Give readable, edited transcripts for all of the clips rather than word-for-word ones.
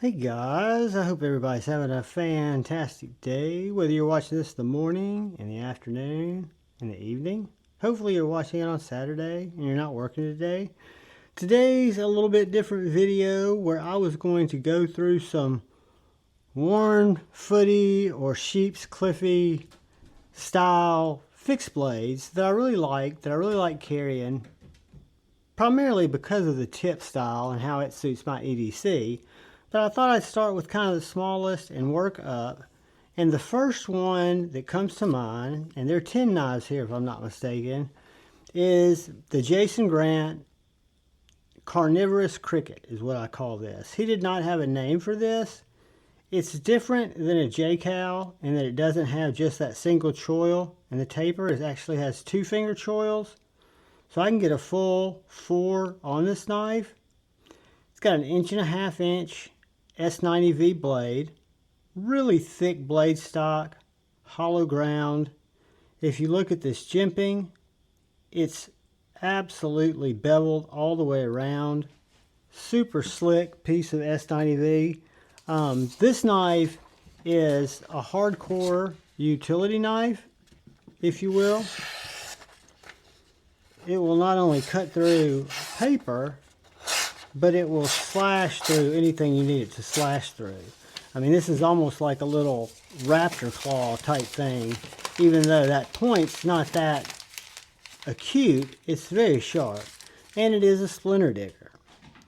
Hey guys, I hope everybody's having a fantastic day, whether you're watching this in the morning, in the afternoon, in the evening. Hopefully you're watching it on Saturday and you're not working today. Today's a little bit different video where I was going to go through some Wharnfeet or Sheep's Cliffy style fixed blades that I really like carrying, primarily because of the tip style and how it suits my EDC. But I thought I'd start with kind of the smallest and work up. And the first one that comes to mind, and there are 10 knives here if I'm not mistaken, is the Jason Grant Carnivorous Cricket is what I call this. He did not have a name for this. It's different than a J-Cal in that it doesn't have just that single choil, and the taper actually has 2 finger choils. So I can get a full 4 on this knife. It's got an 1.5 inch S90V blade, really thick blade stock, hollow ground. If you look at this jimping, it's absolutely beveled all the way around. Super slick piece of S90V. This knife is a hardcore utility knife, if you will. It will not only cut through paper, but it will slash through anything you need it to slash through. I mean, this is almost like a little raptor claw type thing. Even though that point's not that acute, it's very sharp. And it is a splinter digger.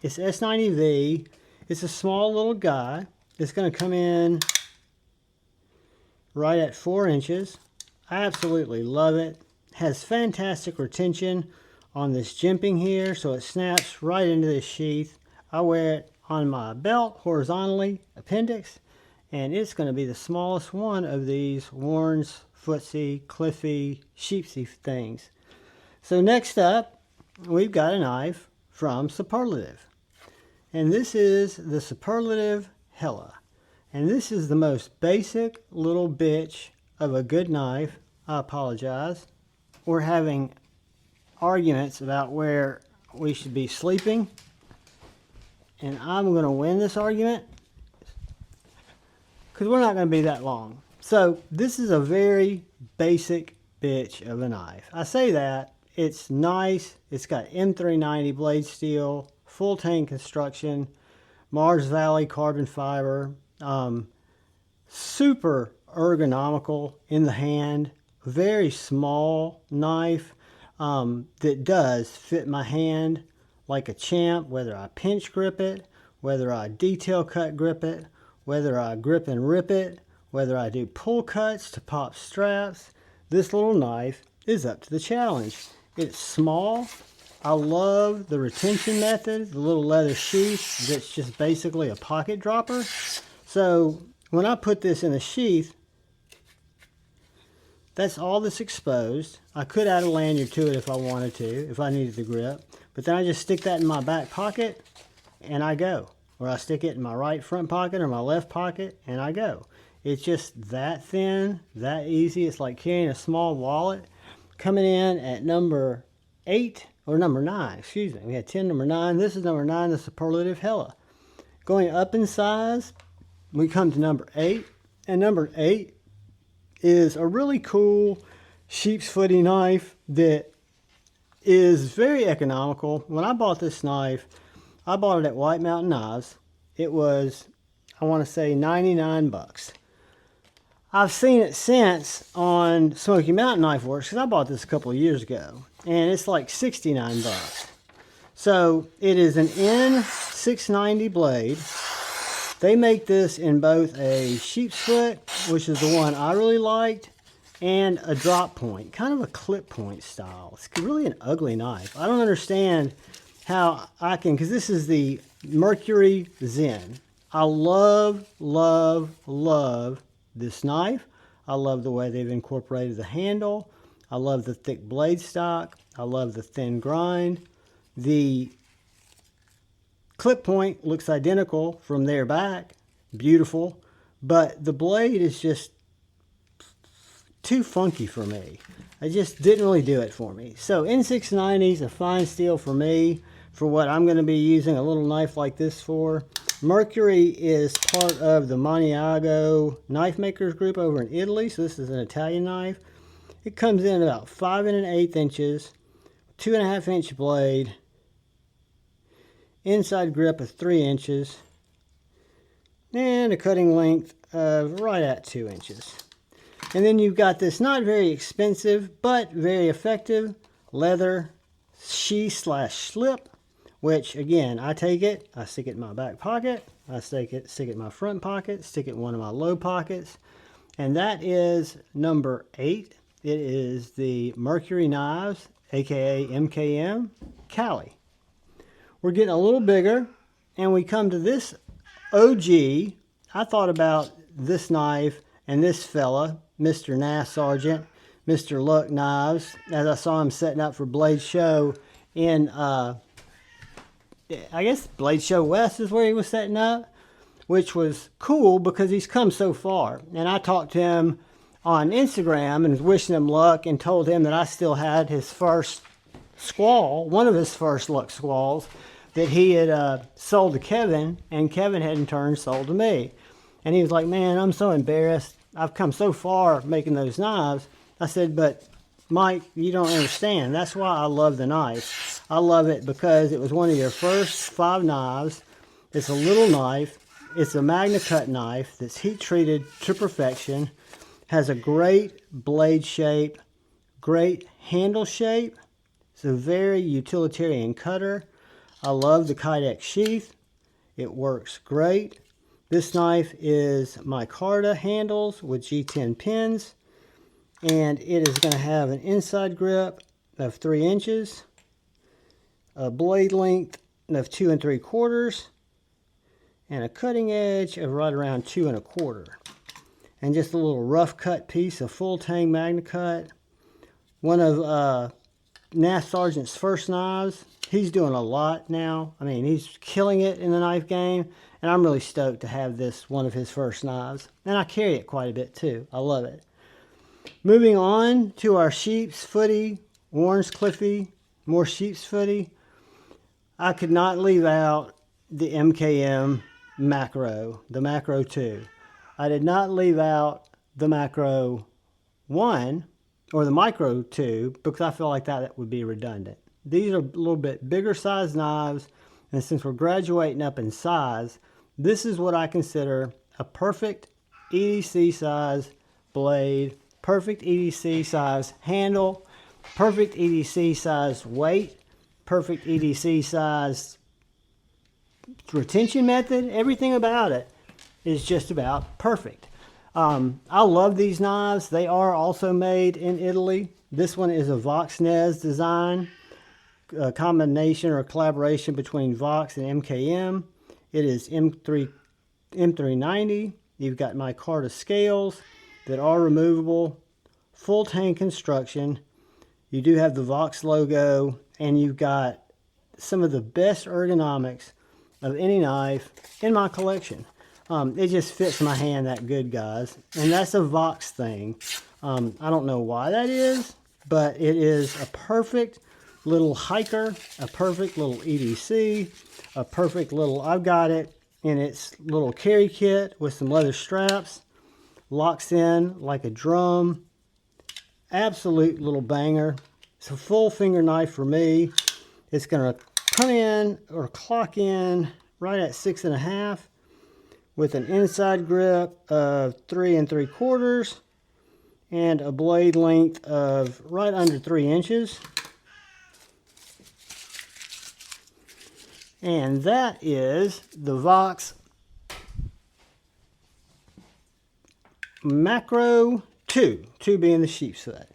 It's S90V. It's a small little guy. It's going to come in right at 4 inches. I absolutely love it. Has fantastic retention on this jimping here, so it snaps right into this sheath. I wear it on my belt horizontally, appendix, and it's going to be the smallest one of these Wharnfeet, Cliffy, Sheepsy things. So next up, we've got a knife from Suprlativ, and this is the Suprlativ Hella, and this is the most basic little bitch of a good knife. I apologize. We're having arguments about where we should be sleeping, and I'm going to win this argument because we're not going to be that long. So this is a very basic bitch of a knife. I say that, it's nice. It's got M390 blade steel, full tang construction, Mars Valley carbon fiber, super ergonomical in the hand, very small knife. That does fit my hand like a champ, whether I pinch grip it, whether I detail cut grip it, whether I grip and rip it, whether I do pull cuts to pop straps. This little knife is up to the challenge. It's small. I love the retention method, the little leather sheath that's just basically a pocket dropper. So when I put this in a sheath, that's all that's exposed. I could add a lanyard to it if I wanted to, if I needed the grip. But then I just stick that in my back pocket and I go. Or I stick it in my right front pocket or my left pocket and I go. It's just that thin, that easy. It's like carrying a small wallet. Coming in at number 8, or number 9, excuse me. We had 10, number 9. This is number 9, the Suprlativ Hella. Going up in size, we come to number 8. And number 8 is a really cool sheepsfooty knife that is very economical. When I bought this knife, I bought it at White Mountain Knives. It was, I want to say, 99 bucks. I've seen it since on Smoky Mountain Knife Works because I bought this a couple of years ago, and it's like 69 bucks. So it is an N690 blade. They make this in both a Sheepsfoot, which is the one I really liked, and a drop point, kind of a clip point style. It's really an ugly knife. I don't understand how I can, because this is the Mercury Zen. I love, love, love this knife. I love the way they've incorporated the handle. I love the thick blade stock. I love the thin grind. The clip point looks identical from there back, beautiful, but the blade is just too funky for me. I just didn't really do it for me. So N690 is a fine steel for me, for what I'm going to be using a little knife like this for. Mercury is part of the Maniago knife makers group over in Italy, so this is an Italian knife. It comes in about 5 1/8 inches, 2.5 inch blade, inside grip of 3 inches, and a cutting length of right at 2 inches. And then you've got this not very expensive but very effective leather sheath/slip, which again, I take it, I stick it in my back pocket, I stick it in my front pocket, stick it in one of my low pockets, and that is number 8. It is the Mercury Knives, aka MKM Cali. We're getting a little bigger, and we come to this OG. I thought about this knife and this fella, Mr. Nass Sargent, Mr. LUC Knives, as I saw him setting up for Blade Show in, I guess Blade Show West is where he was setting up, which was cool because he's come so far. And I talked to him on Instagram and was wishing him luck and told him that I still had his first squall, one of his first LUC squalls, that he had sold to Kevin, and Kevin had in turn sold to me. And he was like, man, I'm so embarrassed. I've come so far making those knives. I said, but Mike, you don't understand. That's why I love the knife. I love it because it was one of your first 5 knives. It's a little knife. It's a Magna Cut knife that's heat treated to perfection. Has a great blade shape, great handle shape. It's a very utilitarian cutter. I love the Kydex sheath. It works great. This knife is micarta handles with G10 pins, and it is going to have an inside grip of 3 inches, a blade length of 2 3/4, and a cutting edge of right around 2 1/4. And just a little rough cut piece of full tang Magna Cut. One of Nass Sargent's first knives. He's doing a lot now. I mean, he's killing it in the knife game, and I'm really stoked to have this one of his first knives. And I carry it quite a bit too. I love it. Moving on to our Sheepsfooty, Wharn's Cliffy, more Sheepsfooty. I could not leave out the MKM Makro, the Makro 2. I did not leave out the Makro 1 or the Micro 2 because I feel like that would be redundant. These are a little bit bigger size knives, and since we're graduating up in size, this is what I consider a perfect EDC size blade, perfect EDC size handle, perfect EDC size weight, perfect EDC size retention method. Everything about it is just about perfect. I love these knives. They are also made in Italy. This one is a Voxnez design, a combination or a collaboration between Vox and MKM. It is M390. You've got micarta scales that are removable, full tang construction. You do have the Vox logo, and you've got some of the best ergonomics of any knife in my collection. It just fits my hand that good, guys. And that's a Vox thing. I don't know why that is, but it is a perfect little hiker, a perfect little EDC, a perfect little, I've got it in its little carry kit with some leather straps, locks in like a drum. Absolute little banger. It's a full finger knife for me. It's going to come in or clock in right at 6.5 with an inside grip of 3 3/4 and a blade length of right under 3 inches. And that is the Vox Makro 2, 2 being the Sheepsfoot.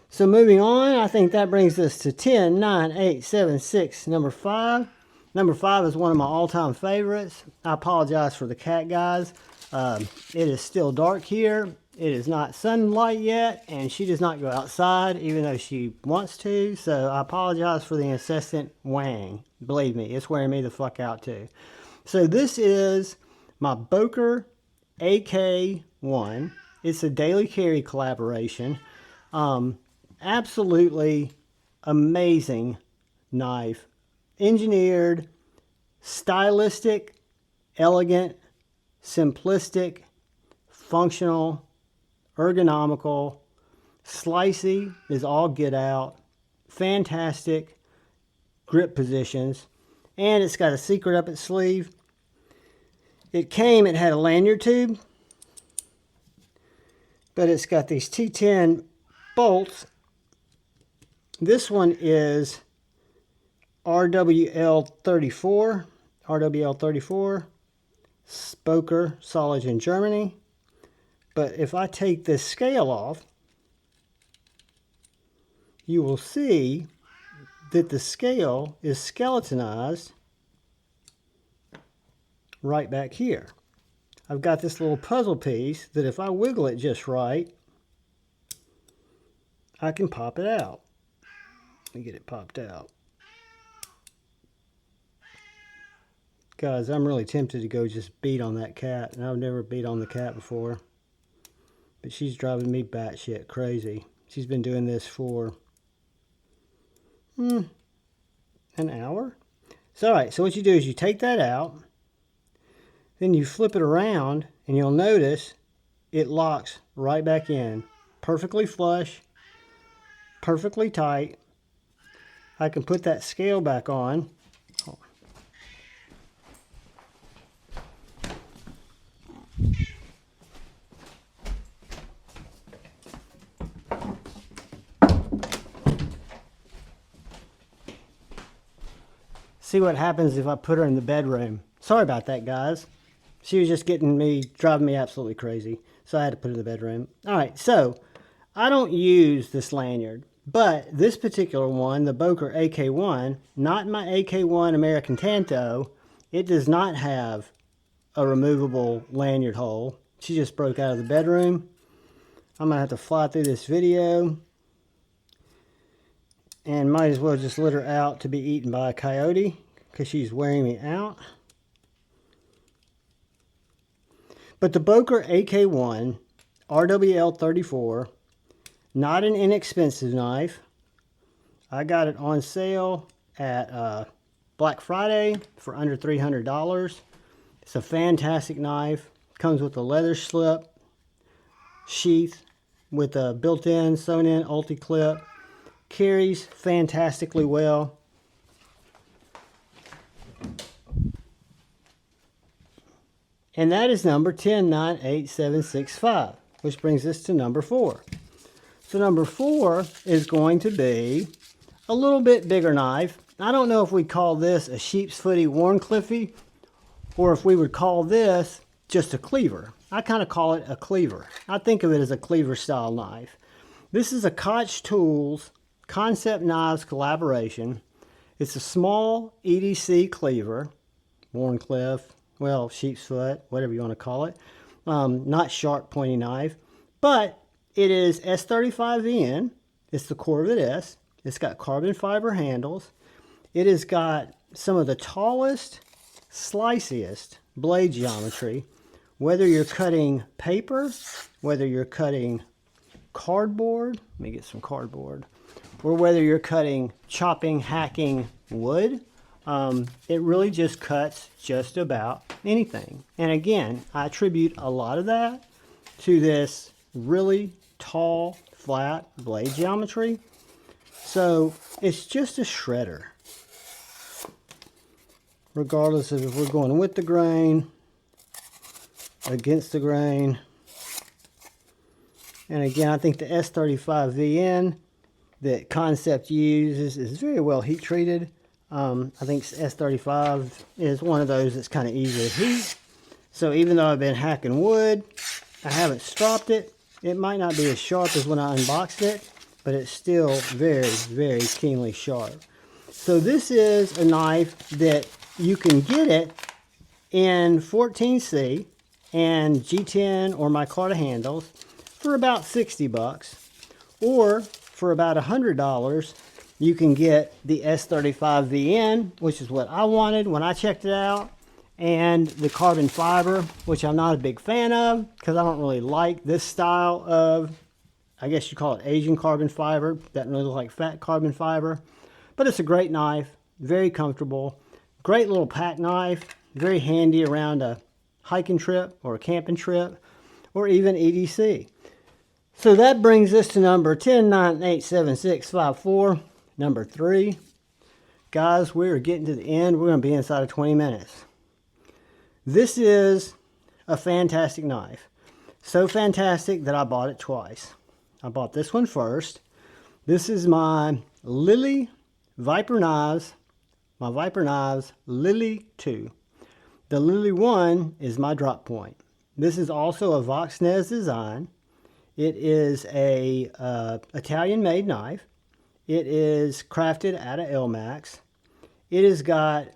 So moving on, I think that brings us to 10, 9, 8, 7, 6, number 5. Number 5 is one of my all-time favorites. I apologize for the cat, guys. It is still dark here. It is not sunlight yet, and she does not go outside, even though she wants to. So I apologize for the incessant wang. Believe me, it's wearing me the fuck out too. So this is my Boker AK1. It's a daily carry collaboration. Absolutely amazing knife. Engineered, stylistic, elegant, simplistic, functional, ergonomical, slicey is all get out, fantastic grip positions, and it's got a secret up its sleeve. It had a lanyard tube, but it's got these T10 bolts. This one is RWL34, Boker Solid in Germany. But if I take this scale off, you will see that the scale is skeletonized right back here. I've got this little puzzle piece that if I wiggle it just right, I can pop it out. Let me get it popped out. Guys, I'm really tempted to go just beat on that cat, and I've never beat on the cat before. But she's driving me batshit crazy. She's been doing this for an hour. So, all right, so what you do is you take that out, then you flip it around, and you'll notice it locks right back in. Perfectly flush, perfectly tight. I can put that scale back on. See what happens if I put her in the bedroom. Sorry about that, guys. She was just driving me absolutely crazy. So I had to put her in the bedroom. All right, so I don't use this lanyard, but this particular one, the Boker AK1, not my AK1 American Tanto, it does not have a removable lanyard hole. She just broke out of the bedroom. I'm gonna have to fly through this video and might as well just let her out to be eaten by a coyote because she's wearing me out. But the Boker AK1 RWL34, not an inexpensive knife. I got it on sale at Black Friday for under $300. It's a fantastic knife. Comes with a leather slip sheath with a built-in sewn-in ulti clip. Carries fantastically well. And that is number 1098765, which brings us to number 4. So number 4 is going to be a little bit bigger knife. I don't know if we call this a Sheepsfooty Wr Cliffy or if we would call this just a cleaver. I kind of call it a cleaver. I think of it as a cleaver style knife. This is a Koch Tools Kansept Knives collaboration. It's a small EDC cleaver, Wr Cliff, well, Sheepsfoot, whatever you want to call it. Not sharp, pointy knife, but it is S35VN. It's the Korvis S. It's got carbon fiber handles. It has got some of the tallest, sliciest blade geometry. Whether you're cutting paper, whether you're cutting cardboard, let me get some cardboard, or whether you're chopping, hacking wood, it really just cuts just about anything. And again, I attribute a lot of that to this really tall, flat blade geometry. So it's just a shredder, regardless of if we're going with the grain, against the grain. And again, I think the S35VN that Kansept uses is very well heat treated. I think S35 is one of those that's kind of easy to heat. So even though I've been hacking wood, I haven't stropped it. It might not be as sharp as when I unboxed it, but it's still very, very keenly sharp. So this is a knife that you can get it in 14C and G10 or micarta handles for about 60 bucks, or for about $100 you can get the S35VN, which is what I wanted when I checked it out, and the carbon fiber, which I'm not a big fan of because I don't really like this style of, I guess you call it Asian carbon fiber. Doesn't really look like fat carbon fiber, but it's a great knife, very comfortable, great little pack knife. Very handy around a hiking trip or a camping trip or even EDC. So that brings us to number 10987654, number 3. Guys, we're getting to the end. We're going to be inside of 20 minutes. This is a fantastic knife. So fantastic that I bought it twice. I bought this one first. This is my Lily Viper Knives, my Viper Knives Lily 2. The Lily 1 is my drop point. This is also a Voxnez design. It is a Italian-made knife. It is crafted out of Elmax. It has got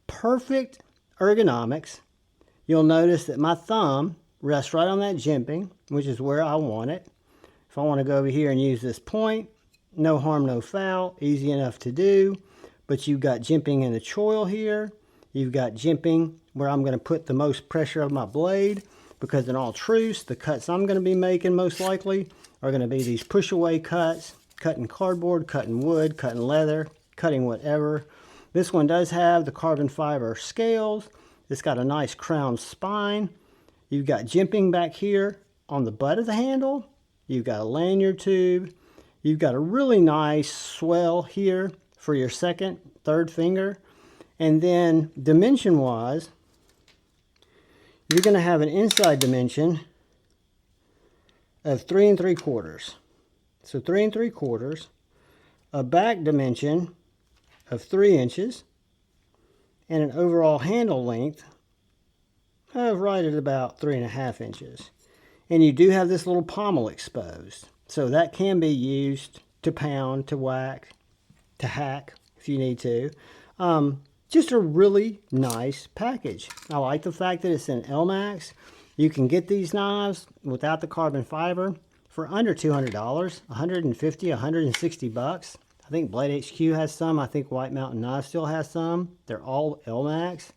perfect ergonomics. You'll notice that my thumb rests right on that jimping, which is where I want it. If I want to go over here and use this point, no harm, no foul, easy enough to do. But you've got jimping in the choil here. You've got jimping where I'm going to put the most pressure of my blade, because in all truth, the cuts I'm going to be making most likely are going to be these push-away cuts, cutting cardboard, cutting wood, cutting leather, cutting whatever. This one does have the carbon fiber scales. It's got a nice crown spine. You've got jimping back here on the butt of the handle. You've got a lanyard tube. You've got a really nice swell here for your second, third finger. And then dimension-wise, you're going to have an inside dimension of 3 3/4. So 3 3/4. A back dimension of 3 inches. And an overall handle length of right at about 3.5 inches. And you do have this little pommel exposed. So that can be used to pound, to whack, to hack if you need to. Just a really nice package. I like the fact that it's in Elmax. You can get these knives without the carbon fiber for under $200, $150, $160. I think Blade HQ has some. I think White Mountain Knives still has some. They're all Elmax.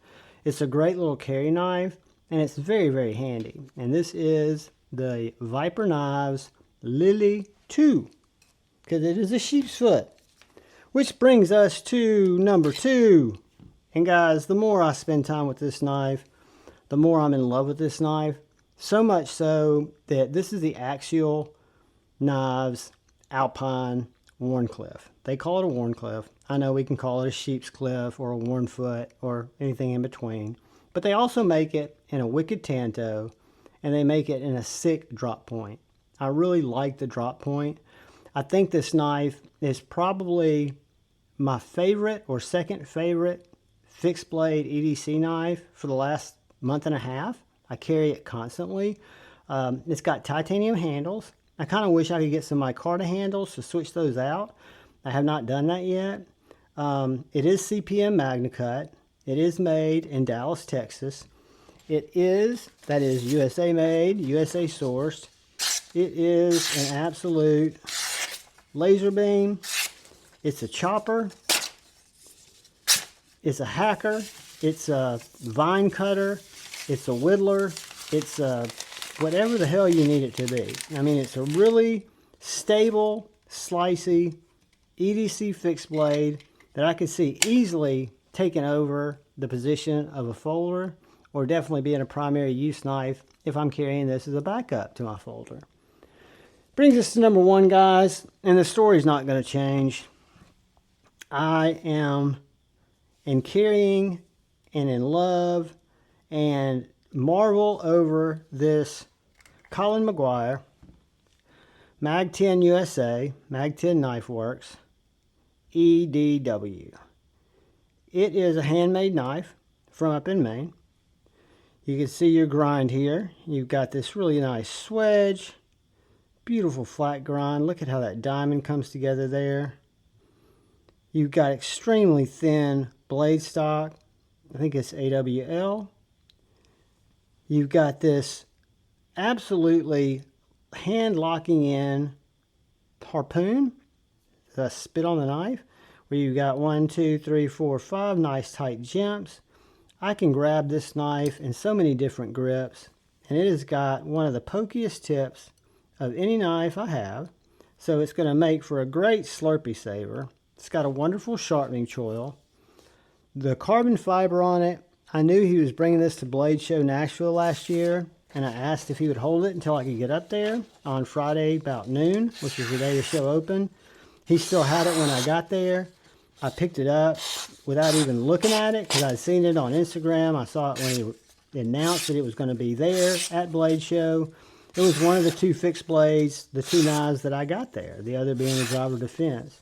It's a great little carry knife, and it's very, very handy. And this is the Viper Knives Lily 2, because it is a sheepsfoot. Which brings us to number 2. And guys, the more I spend time with this knife, the more I'm in love with this knife. So much so that this is the Axial Knives Alpine Wr Cliff. They call it a Wr Cliff. I know we can call it a sheep's cliff or a Wharnfeet or anything in between. But they also make it in a wicked tanto, and they make it in a sick drop point. I really like the drop point. I think this knife is probably my favorite or second favorite fixed blade EDC knife for the last month and a half. I carry it constantly. It's got titanium handles. I kind of wish I could get some micarta handles to switch those out. I have not done that yet. It is CPM Magna Cut. It is made in Dallas, Texas. That is USA made, USA sourced. It is an absolute laser beam. It's a chopper. It's a hacker. It's a vine cutter. It's a whittler. It's a whatever the hell you need it to be. I mean, it's a really stable, slicey EDC fixed blade that I could see easily taking over the position of a folder, or definitely being a primary use knife if I'm carrying this as a backup to my folder. Brings us to number 1, guys, and the story's not going to change. I am in carrying and in love and marvel over this Colin McGuire Mag10 USA, Mag10KnifeWorx EDW. It is a handmade knife from up in Maine. You can see your grind here. You've got this really nice swedge, beautiful flat grind. Look at how that diamond comes together there. You've got extremely thin blade stock. I think it's AWL. You've got this absolutely hand locking in harpoon, the spit on the knife, where you've got 1, 2, 3, 4, 5 nice tight jumps. I can grab this knife in so many different grips, and it has got one of the pokiest tips of any knife I have, so it's going to make for a great Slurpee saver. It's got a wonderful sharpening choil. The carbon fiber on it I knew he was bringing this to Blade Show Nashville last year, and I asked if he would hold it until I could get up there on Friday about noon, which was the day the show opened. He still had it when I got there. I picked it up without even looking at it because I'd seen it on Instagram. I saw it when he announced that it was going to be there at Blade Show. It was one of the 2 fixed blades, the 2 knives that I got there, the other being a driver defense.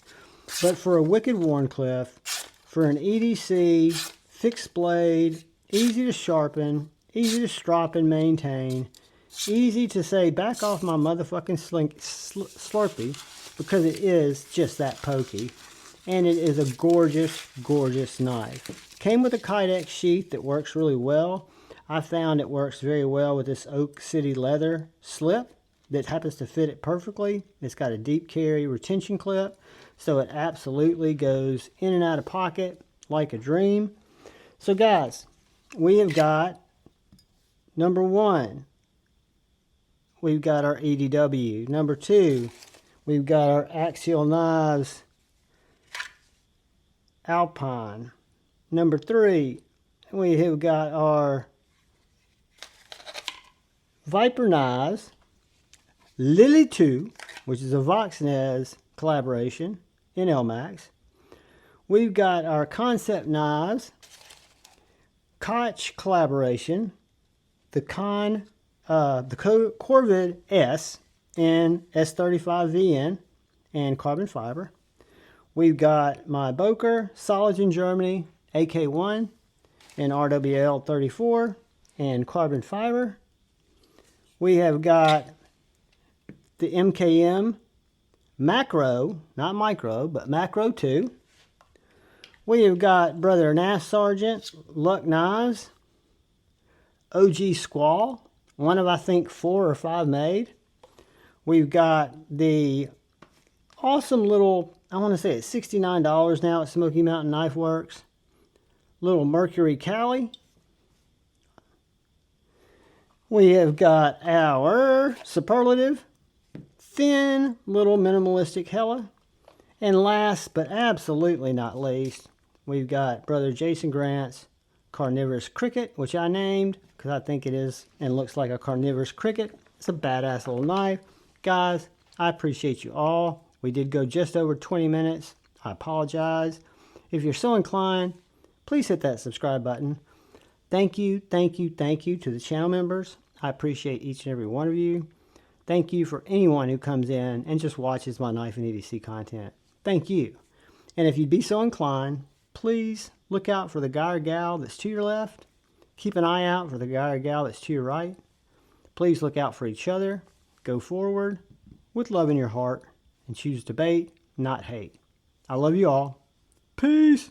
But for a Wicked Wharncliffe, for an EDC, fixed blade, easy to sharpen, easy to strop and maintain, easy to say, back off my motherfucking Slurpee, because it is just that pokey. And it is a gorgeous, gorgeous knife. Came with a Kydex sheath that works really well. I found it works very well with this Oak City leather slip that happens to fit it perfectly. It's got a deep carry retention clip, so it absolutely goes in and out of pocket like a dream. So guys, we have got number 1, we've got our EDW. Number 2, we've got our Axial Knives Alpine. Number 3, we have got our Viper Knives Lily 2, which is a Voxnez collaboration in LMAX. We've got our Kansept Knives Koch collaboration, the Korvis S in S35VN and carbon fiber. We've got my Boker Soligen Germany AK1 in RWL 34 and carbon fiber. We have got the MKM Makro, not Micro, but Makro 2. We have got Brother Nass Sergeant LUC Knives OG Squall, one of I think 4 or 5 made. We've got the awesome little, I want to say it's $69 now at Smoky Mountain Knife Works, little Mercury Cali. We have got our Superlative thin little minimalistic Hela. And last but absolutely not least, we've got Brother Jason Grant's Carnivorous Cricket, which I named because I think it is and looks like a carnivorous cricket. It's a badass little knife. Guys, I appreciate you all. We did go just over 20 minutes. I apologize. If you're so inclined, please hit that subscribe button. Thank you, thank you, thank you to the channel members. I appreciate each and every one of you. Thank you for anyone who comes in and just watches my knife and EDC content. Thank you. And if you'd be so inclined, please look out for the guy or gal that's to your left. Keep an eye out for the guy or gal that's to your right. Please look out for each other. Go forward with love in your heart and choose debate, not hate. I love you all. Peace.